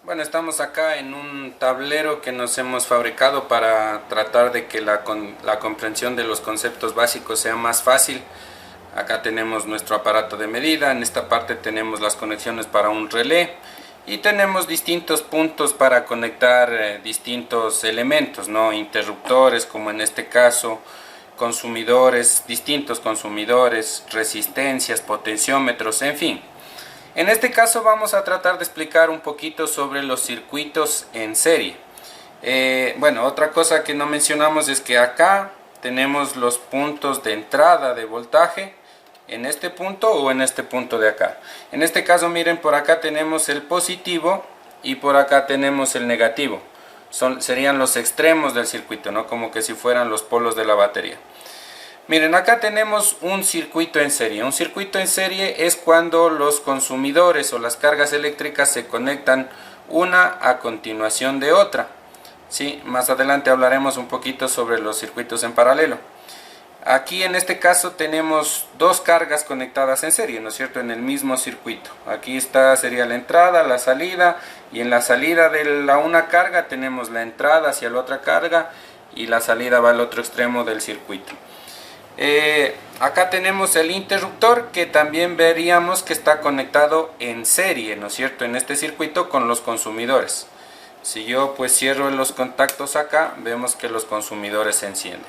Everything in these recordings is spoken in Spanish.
Bueno, estamos acá en un tablero que nos hemos fabricado para tratar de que la comprensión de los conceptos básicos sea más fácil. Acá tenemos nuestro aparato de medida, en esta parte tenemos las conexiones para un relé y tenemos distintos puntos para conectar distintos elementos, ¿no? Interruptores, como en este caso, consumidores, distintos consumidores, resistencias, potenciómetros, en fin. En este caso vamos a tratar de explicar un poquito sobre los circuitos en serie. Bueno, otra cosa que no mencionamos es que acá tenemos los puntos de entrada de voltaje en este punto o en este punto de acá. En este caso, miren, por acá tenemos el positivo y por acá tenemos el negativo. Serían los extremos del circuito, ¿no? Como que si fueran los polos de la batería. Miren, acá tenemos un circuito en serie. Un circuito en serie es cuando los consumidores o las cargas eléctricas se conectan una a continuación de otra. ¿Sí? Más adelante hablaremos un poquito sobre los circuitos en paralelo. Aquí en este caso tenemos dos cargas conectadas en serie, ¿no es cierto? En el mismo circuito. Aquí sería la entrada, la salida, y en la salida de la una carga tenemos la entrada hacia la otra carga y la salida va al otro extremo del circuito. Acá tenemos el interruptor, que también veríamos que está conectado en serie, ¿no es cierto?, en este circuito con los consumidores. Si yo pues cierro los contactos acá, vemos que los consumidores se encienden.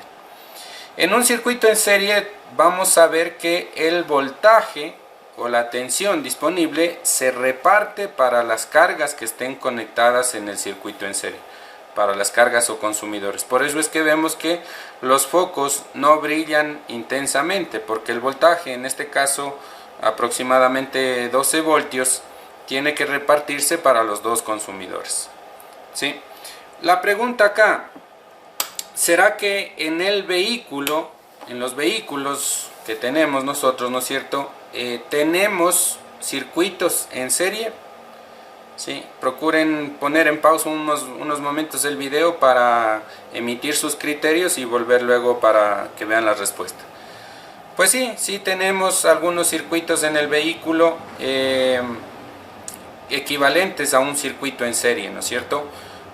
En un circuito en serie vamos a ver que el voltaje o la tensión disponible se reparte para las cargas que estén conectadas en el circuito en serie, para las cargas o consumidores. Por eso es que vemos que los focos no brillan intensamente, porque el voltaje, en este caso aproximadamente 12 voltios, tiene que repartirse para los dos consumidores. ¿Sí? La pregunta acá, ¿será que en el vehículo, en los vehículos que tenemos nosotros, ¿no es cierto?, tenemos circuitos en serie? ¿Sí? Procuren poner en pausa unos momentos el video para emitir sus criterios y volver luego para que vean la respuesta. Pues sí tenemos algunos circuitos en el vehículo equivalentes a un circuito en serie, ¿no es cierto?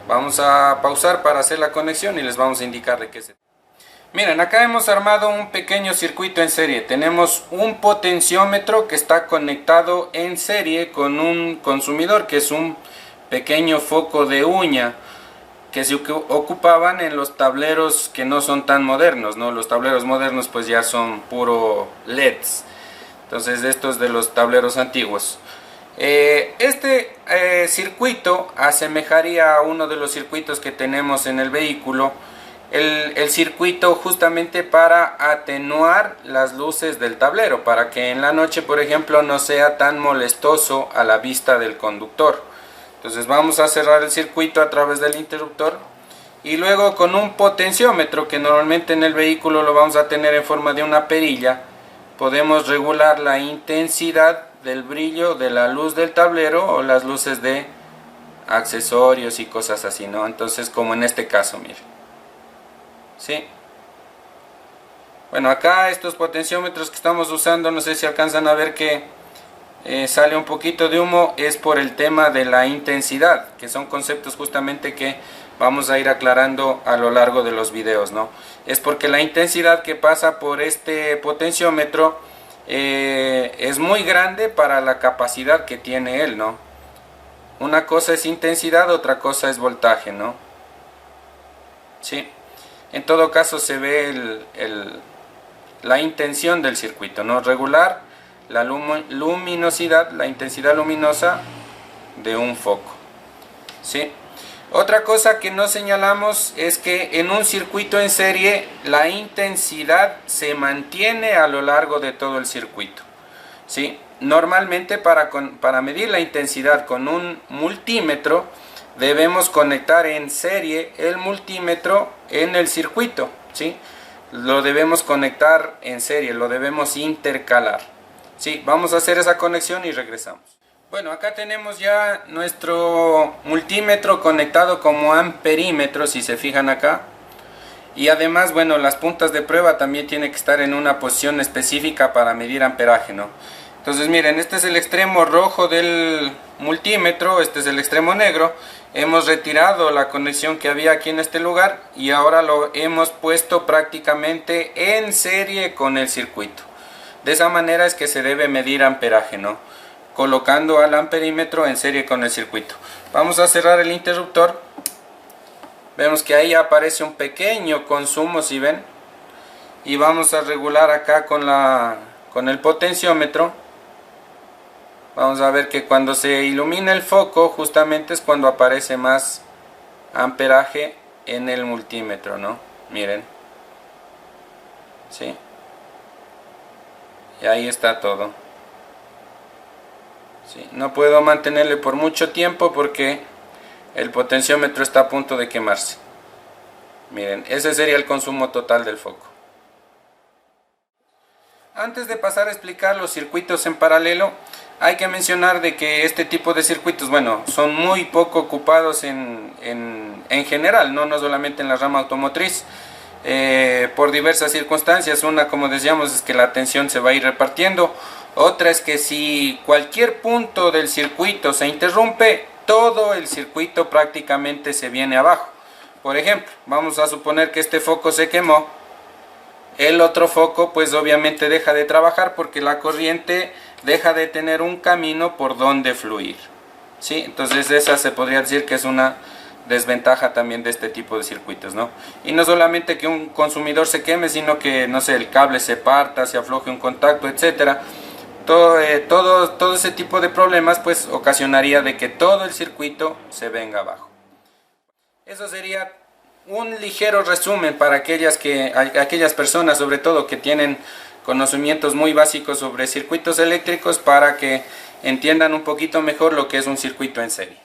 Vamos a pausar para hacer la conexión y les vamos a indicar de qué se trata. Miren, acá hemos armado un pequeño circuito en serie. Tenemos un potenciómetro que está conectado en serie con un consumidor, que es un pequeño foco de uña que se ocupaban en los tableros que no son tan modernos, ¿no? Los tableros modernos pues ya son puro LEDs. Entonces estos de los tableros antiguos. Este circuito asemejaría a uno de los circuitos que tenemos en el vehículo. El circuito justamente para atenuar las luces del tablero, para que en la noche, por ejemplo, no sea tan molestoso a la vista del conductor. Entonces vamos a cerrar el circuito a través del interruptor y luego con un potenciómetro, que normalmente en el vehículo lo vamos a tener en forma de una perilla, podemos regular la intensidad del brillo de la luz del tablero o las luces de accesorios y cosas así, ¿no? Entonces, como en este caso, miren. ¿Sí? Bueno, acá estos potenciómetros que estamos usando, no sé si alcanzan a ver que sale un poquito de humo, es por el tema de la intensidad, que son conceptos justamente que vamos a ir aclarando a lo largo de los videos, ¿no? Es porque la intensidad que pasa por este potenciómetro es muy grande para la capacidad que tiene él, ¿no? Una cosa es intensidad, otra cosa es voltaje, ¿no? ¿Sí? En todo caso se ve la intención del circuito, ¿no? Regular la luminosidad, la intensidad luminosa de un foco. ¿Sí? Otra cosa que no señalamos es que en un circuito en serie la intensidad se mantiene a lo largo de todo el circuito. ¿Sí? Normalmente para medir la intensidad con un multímetro debemos conectar en serie el multímetro en el circuito, ¿sí? Lo debemos conectar en serie, lo debemos intercalar. Sí, vamos a hacer esa conexión y regresamos. Bueno, acá tenemos ya nuestro multímetro conectado como amperímetro, si se fijan acá. Y además, bueno, las puntas de prueba también tienen que estar en una posición específica para medir amperaje, ¿no? Entonces miren, este es el extremo rojo del multímetro, este es el extremo negro. Hemos retirado la conexión que había aquí en este lugar y ahora lo hemos puesto prácticamente en serie con el circuito. De esa manera es que se debe medir amperaje, ¿no? Colocando al amperímetro en serie con el circuito. Vamos a cerrar el interruptor. Vemos que ahí aparece un pequeño consumo, si ven. Y vamos a regular acá con el potenciómetro. Vamos a ver que cuando se ilumina el foco justamente es cuando aparece más amperaje en el multímetro, ¿no? Miren. ¿Sí? Y ahí está todo. ¿Sí? No puedo mantenerle por mucho tiempo porque el potenciómetro está a punto de quemarse. Miren, ese sería el consumo total del foco. Antes de pasar a explicar los circuitos en paralelo, hay que mencionar de que este tipo de circuitos, bueno, son muy poco ocupados en general, no solamente en la rama automotriz, por diversas circunstancias. Una, como decíamos, es que la tensión se va a ir repartiendo. Otra es que si cualquier punto del circuito se interrumpe, todo el circuito prácticamente se viene abajo. Por ejemplo, vamos a suponer que este foco se quemó. El otro foco pues obviamente deja de trabajar porque la corriente deja de tener un camino por donde fluir, ¿sí? Entonces esa se podría decir que es una desventaja también de este tipo de circuitos, ¿no? Y no solamente que un consumidor se queme, sino que, no sé, el cable se parta, se afloje un contacto, etcétera. Todo ese tipo de problemas pues ocasionaría de que todo el circuito se venga abajo. Eso sería un ligero resumen para aquellas personas, sobre todo que tienen conocimientos muy básicos sobre circuitos eléctricos, para que entiendan un poquito mejor lo que es un circuito en serie.